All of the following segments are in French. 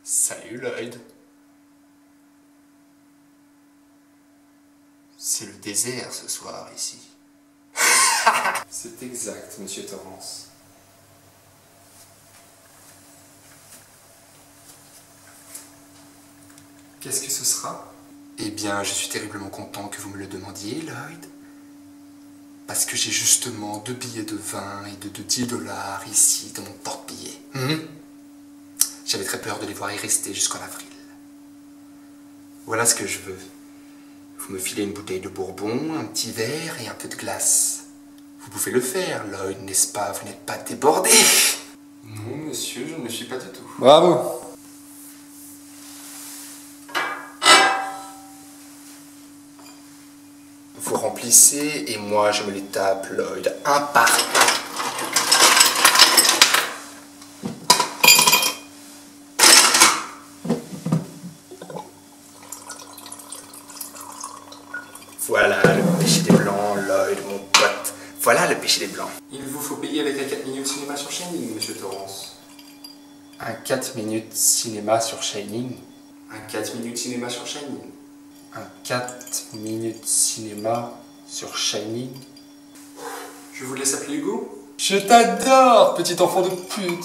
Salut Lloyd. C'est le désert ce soir ici. C'est exact, monsieur Torrance. Qu'est-ce que ce sera? Eh bien, je suis terriblement content que vous me le demandiez, Lloyd. Parce que j'ai justement 2 billets de 20 et de 10 dollars ici dans mon porte-billets. J'avais très peur de les voir y rester jusqu'en avril. Voilà ce que je veux. Vous me filez une bouteille de bourbon, un petit verre et un peu de glace. Vous pouvez le faire, Lloyd, n'est-ce pas? Vous n'êtes pas débordé. Non, monsieur, je ne le suis pas du tout. Bravo. Vous remplissez et moi je me les tape, Lloyd, un par un. Voilà le péché des blancs, Lloyd, mon pote. Voilà le péché des blancs. Il vous faut payer avec un 4 minutes cinéma sur Shining, monsieur Torrance. Un 4 minutes cinéma sur Shining. Un 4 minutes cinéma sur Shining. Un 4 minutes cinéma sur Shining. Je vous laisse appeler Hugo. Je t'adore, petit enfant de pute.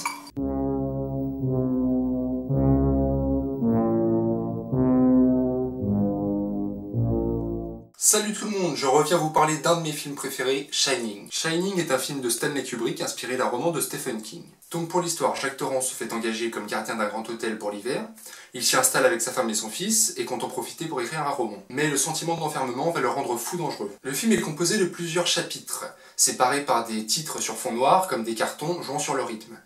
Salut tout le monde, je reviens vous parler d'un de mes films préférés, Shining. Shining est un film de Stanley Kubrick inspiré d'un roman de Stephen King. Donc pour l'histoire, Jack Torrance se fait engager comme gardien d'un grand hôtel pour l'hiver. Il s'y installe avec sa femme et son fils et compte en profiter pour écrire un roman. Mais le sentiment d'enfermement va le rendre fou dangereux. Le film est composé de plusieurs chapitres, séparés par des titres sur fond noir comme des cartons jouant sur le rythme.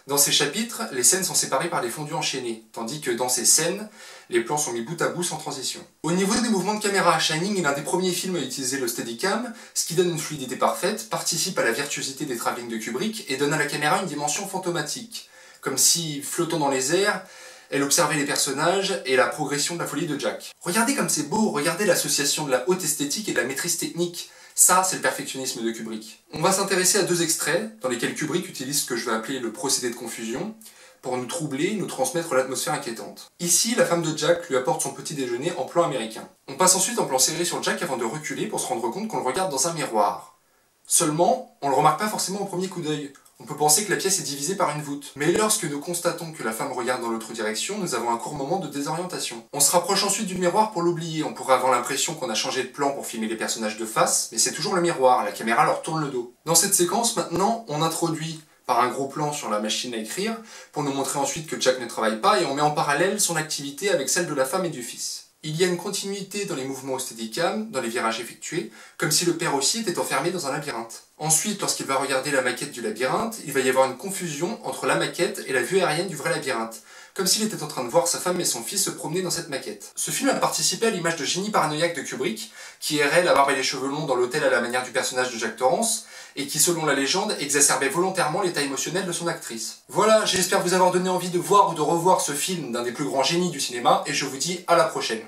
Dans ces chapitres, les scènes sont séparées par des fondus enchaînés, tandis que dans ces scènes, les plans sont mis bout à bout sans transition. Au niveau des mouvements de caméra, Shining est l'un des premiers films à utiliser le Steadicam, ce qui donne une fluidité parfaite, participe à la virtuosité des travelling de Kubrick et donne à la caméra une dimension fantomatique, comme si, flottant dans les airs, elle observait les personnages et la progression de la folie de Jack. Regardez comme c'est beau, regardez l'association de la haute esthétique et de la maîtrise technique. Ça, c'est le perfectionnisme de Kubrick. On va s'intéresser à 2 extraits, dans lesquels Kubrick utilise ce que je vais appeler le procédé de confusion, pour nous troubler, nous transmettre l'atmosphère inquiétante. Ici, la femme de Jack lui apporte son petit déjeuner en plan américain. On passe ensuite en plan serré sur Jack avant de reculer pour se rendre compte qu'on le regarde dans un miroir. Seulement, on le remarque pas forcément au premier coup d'œil. On peut penser que la pièce est divisée par une voûte. Mais lorsque nous constatons que la femme regarde dans l'autre direction, nous avons un court moment de désorientation. On se rapproche ensuite du miroir pour l'oublier. On pourrait avoir l'impression qu'on a changé de plan pour filmer les personnages de face, mais c'est toujours le miroir, la caméra leur tourne le dos. Dans cette séquence, maintenant, on introduit par un gros plan sur la machine à écrire, pour nous montrer ensuite que Jack ne travaille pas, et on met en parallèle son activité avec celle de la femme et du fils. Il y a une continuité dans les mouvements au Steadicam, dans les virages effectués, comme si le père aussi était enfermé dans un labyrinthe. Ensuite, lorsqu'il va regarder la maquette du labyrinthe, il va y avoir une confusion entre la maquette et la vue aérienne du vrai labyrinthe, comme s'il était en train de voir sa femme et son fils se promener dans cette maquette. Ce film a participé à l'image de génie paranoïaque de Kubrick, qui errait la barbe et les cheveux longs dans l'hôtel à la manière du personnage de Jack Torrance, et qui, selon la légende, exacerbait volontairement l'état émotionnel de son actrice. Voilà, j'espère vous avoir donné envie de voir ou de revoir ce film d'un des plus grands génies du cinéma, et je vous dis à la prochaine.